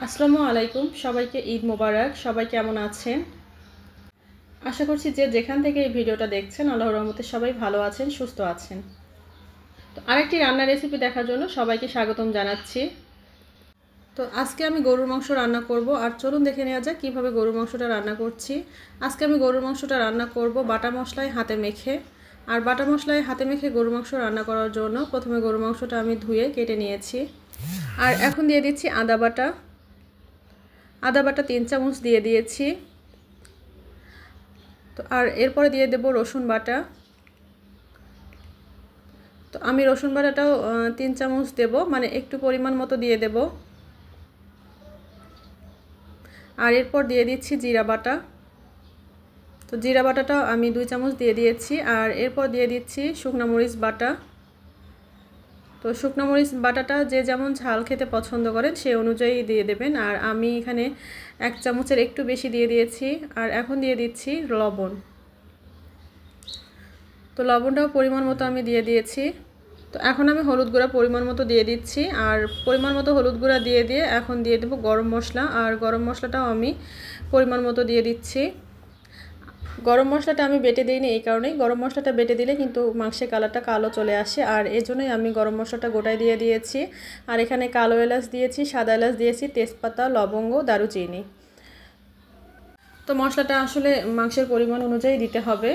আসসালামু আলাইকুম সবাইকে ঈদ মোবারক। সবাই কেমন আছেন? আশা করছি যে যেখান থেকে এই ভিডিওটা দেখছেন আল্লাহর রহমতে সবাই ভালো আছেন, সুস্থ আছেন। তো আরেকটি রান্নার রেসিপি দেখার জন্য সবাইকে স্বাগতম জানাচ্ছি। তো আজকে আমি গরুর মাংস রান্না করব, আর চলুন দেখে নেওয়া যাক কীভাবে গরুর মাংসটা রান্না করছি। আজকে আমি গরুর মাংসটা রান্না করব বাটা মশলায় হাতে মেখে। আর বাটা মশলায় হাতে মেখে গরুর মাংস রান্না করার জন্য প্রথমে গরুর মাংসটা আমি ধুয়ে কেটে নিয়েছি। আর এখন দিয়ে দিচ্ছি আদা বাটা 3 চামচ দিয়ে দিয়েছি। তো আর এরপরে দিয়ে দেব রসুন বাটা। তো আমি রসুন বাটাটাও 3 চামচ দেব, মানে একটু পরিমাণ মতো দিয়ে দেব। আর এরপর দিয়ে দিচ্ছি জিরা বাটা। তো জিরা বাটাটাও আমি 2 চামচ দিয়ে দিয়েছি। আর এরপর দিয়ে দিচ্ছি শুকনো মরিচ বাটা। তো শুকনো মরিচ বাটাটা যে যেমন ঝাল খেতে পছন্দ করেন সেই অনুযায়ী দিয়ে দেবেন। আর আমি এখানে 1 চামচের একটু বেশি দিয়ে দিয়েছি। আর এখন দিয়ে দিচ্ছি লবণ। তো লবণটাও পরিমাণ মতো আমি দিয়ে দিয়েছি। তো এখন আমি হলুদ গুঁড়া পরিমাণ মতো দিয়ে দিচ্ছি। আর পরিমাণ মতো হলুদ গুঁড়া দিয়ে এখন দিয়ে দেবো গরম মশলা। আর গরম মশলাটাও আমি পরিমাণ মতো দিয়ে দিচ্ছি। গরম মশলাটা আমি বেটে দিইনি, এই কারণেই গরম মশলাটা বেটে দিলে কিন্তু মাংসের কালারটা কালো চলে আসে, আর এই জন্যই আমি গরম মশলাটা গোটায় দিয়ে দিয়েছি। আর এখানে কালো এলাচ দিয়েছি, সাদা এলাচ দিয়েছি, তেজপাতা, লবঙ্গ, দারুচিনি। তো মশলাটা আসলে মাংসের পরিমাণ অনুযায়ী দিতে হবে।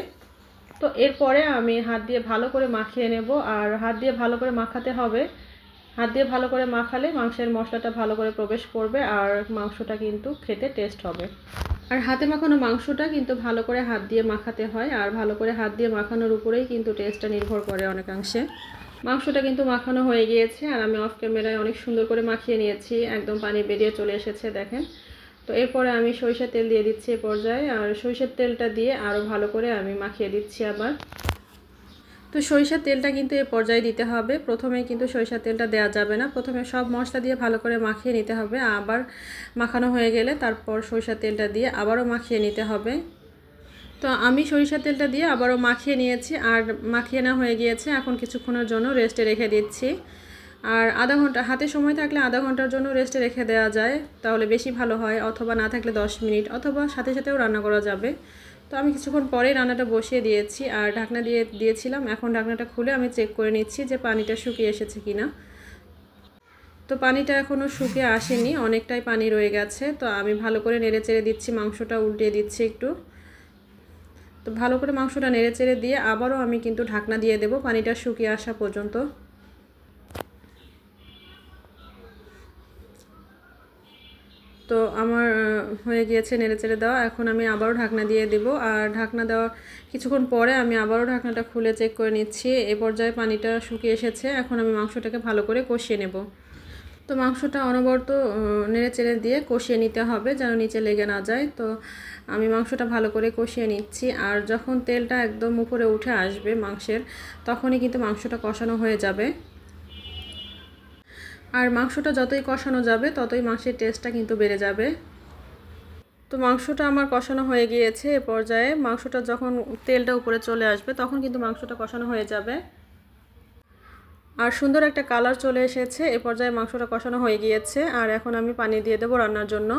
তো এরপরে আমি হাত দিয়ে ভালো করে মাখিয়ে নেব। আর হাত দিয়ে ভালো করে মাখাতে হবে। হাত দিয়ে ভালো করে মাখালে মাংসের মশলাটা ভালো করে প্রবেশ করবে, আর মাংসটা কিন্তু খেতে টেস্ট হবে। আর হাতে মাখানো মাংসটা কিন্তু ভালো করে হাত দিয়ে মাখাতে হয়, আর ভালো করে হাত দিয়ে মাখানোর উপরেই কিন্তু টেস্টটা নির্ভর করে অনেকাংশে। মাংসটা কিন্তু মাখানো হয়ে গিয়েছে, আর আমি অফ ক্যামেরায় অনেক সুন্দর করে মাখিয়ে নিয়েছি, একদম পানি বেরিয়ে চলে এসেছে দেখেন। তো এরপরে আমি সরিষার তেল দিয়ে দিচ্ছি এই পর্যায়ে। আর সরিষার তেলটা দিয়ে আরও ভালো করে আমি মাখিয়ে দিচ্ছি আবার। তো সরিষার তেলটা কিন্তু এই পর্যায়ে দিতে হবে, প্রথমে কিন্তু সরিষার তেলটা দেওয়া যাবে না। প্রথমে সব মশলা দিয়ে ভালো করে মাখিয়ে নিতে হবে, আবার মাখানো হয়ে গেলে তারপর সরিষার তেলটা দিয়ে আবারও মাখিয়ে নিতে হবে। তো আমি সরিষার তেলটা দিয়ে আবারও মাখিয়ে নিয়েছি। আর মাখিয়ে নেওয়া হয়ে গিয়েছে, এখন কিছুক্ষণের জন্য রেস্টে রেখে দিচ্ছি। আর আধা ঘন্টা, হাতে সময় থাকলে আধা ঘন্টার জন্য রেস্টে রেখে দেওয়া যায়, তাহলে বেশি ভালো হয়। অথবা না থাকলে 10 মিনিট, অথবা সাথে সাথেও রান্না করা যাবে। তো আমি কিছুক্ষণ পরেই রান্নাটা বসিয়ে দিয়েছি, আর ঢাকনা দিয়েছিলাম। এখন ঢাকনাটা খুলে আমি চেক করে নিচ্ছি যে পানিটা শুকিয়ে এসেছে কিনা। তো পানিটা এখনও শুকিয়ে আসেনি, অনেকটাই পানি রয়ে গেছে। তো আমি ভালো করে নেড়ে চেড়ে দিচ্ছি, মাংসটা উল্টিয়ে দিচ্ছি একটু। তো ভালো করে মাংসটা নেড়ে চেড়ে দিয়ে আবারও আমি কিন্তু ঢাকনা দিয়ে দেব পানিটা শুকিয়ে আসা পর্যন্ত। তো আমার হয়ে গিয়েছে নেড়ে চেড়ে দেওয়া। এখন আমি আবারও ঢাকনা দিয়ে দেব। আর ঢাকনা দেওয়ার কিছুক্ষণ পরে আমি আবারও ঢাকনাটা খুলে চেক করে নিচ্ছি। এ পর্যায়ে পানিটা শুকিয়ে এসেছে। এখন আমি মাংসটাকে ভালো করে কষিয়ে নেব। তো মাংসটা অনবরত নেড়ে চেড়ে দিয়ে কষিয়ে নিতে হবে, যেন নিচে লেগে না যায়। তো আমি মাংসটা ভালো করে কষিয়ে নিচ্ছি। আর যখন তেলটা একদম উপরে উঠে আসবে মাংসের, তখনই কিন্তু মাংসটা কষানো হয়ে যাবে। আর মাংসটা যতই কষানো যাবে ততই মাংসের টেস্টটা কিন্তু বেড়ে যাবে। তো মাংসটা আমার কষানো হয়ে গিয়েছে। এ পর্যায়ে মাংসটা যখন তেলটা উপরে চলে আসবে তখন কিন্তু মাংসটা কষানো হয়ে যাবে। আর সুন্দর একটা কালার চলে এসেছে। এ পর্যায়ে মাংসটা কষানো হয়ে গিয়েছে। আর এখন আমি পানি দিয়ে দেবো রান্নার জন্য।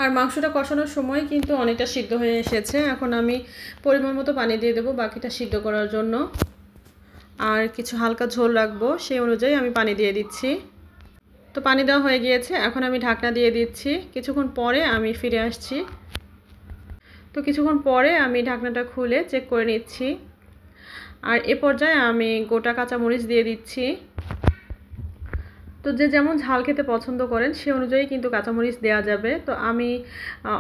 আর মাংসটা কষানোর সময় কিন্তু অনেকটা সিদ্ধ হয়ে এসেছে। এখন আমি পরিমাণ মতো পানি দিয়ে দেবো বাকিটা সিদ্ধ করার জন্য। আর কিছু হালকা ঝোল রাখবো, সেই অনুযায়ী আমি পানি দিয়ে দিচ্ছি। তো পানি দেওয়া হয়ে গিয়েছে, এখন আমি ঢাকনা দিয়ে দিচ্ছি। কিছুক্ষণ পরে আমি ফিরে আসছি। তো কিছুক্ষণ পরে আমি ঢাকনাটা খুলে চেক করে নিচ্ছি। আর এ পর্যায়ে আমি গোটা কাঁচামরিচ দিয়ে দিচ্ছি। তো যে যেমন ঝাল খেতে পছন্দ করেন সে অনুযায়ী কিন্তু কাঁচামরিচ দেওয়া যাবে। তো আমি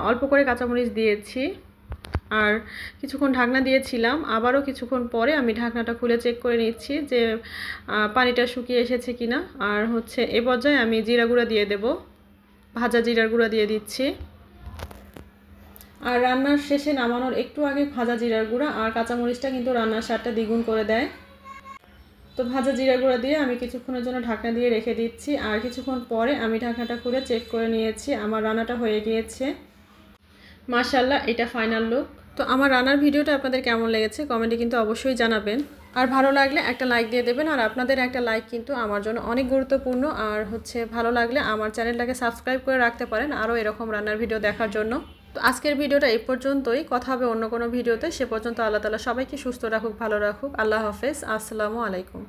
অল্প করে কাঁচামরিচ দিয়েছি। আর কিছুক্ষণ ঢাকনা দিয়েছিলাম, আবারও কিছুক্ষণ পরে আমি ঢাকনাটা খুলে চেক করে নিচ্ছি যে পানিটা শুকিয়ে এসেছে কিনা। আর এ পর্যায়ে আমি জিরা গুঁড়া দিয়ে দেব, ভাজা জিরার গুঁড়া দিয়ে দিচ্ছি। আর রান্নার শেষে নামানোর একটু আগে ভাজা জিরার গুঁড়া আর কাঁচামরিচটা কিন্তু রান্নার স্বাদটা দ্বিগুণ করে দেয়। তো ভাজা জিরা গুঁড়া দিয়ে আমি কিছুক্ষণের জন্য ঢাকনা দিয়ে রেখে দিচ্ছি। আর কিছুক্ষণ পরে আমি ঢাকনাটা খুলে চেক করে নিয়েছি, আমার রান্নাটা হয়ে গিয়েছে। মাশাআল্লাহ, এটা ফাইনাল লুক। তো আমার রান্নার ভিডিওটা আপনাদের কেমন লেগেছে কমেন্টে কিন্তু অবশ্যই জানাবেন। আর ভালো লাগলে একটা লাইক দিয়ে দেবেন। আর আপনাদের একটা লাইক কিন্তু আমার জন্য অনেক গুরুত্বপূর্ণ। আর ভালো লাগলে আমার চ্যানেলটাকে সাবস্ক্রাইব করে রাখতে পারেন আরও এরকম রান্নার ভিডিও দেখার জন্য। তো আজকের ভিডিওটা এই পর্যন্তই, কথা হবে অন্য কোনো ভিডিওতে। সে পর্যন্ত আল্লাহ তাআলা সবাইকে সুস্থ রাখুক, ভালো রাখুক। আল্লাহ হাফেজ, আসসালামু আলাইকুম।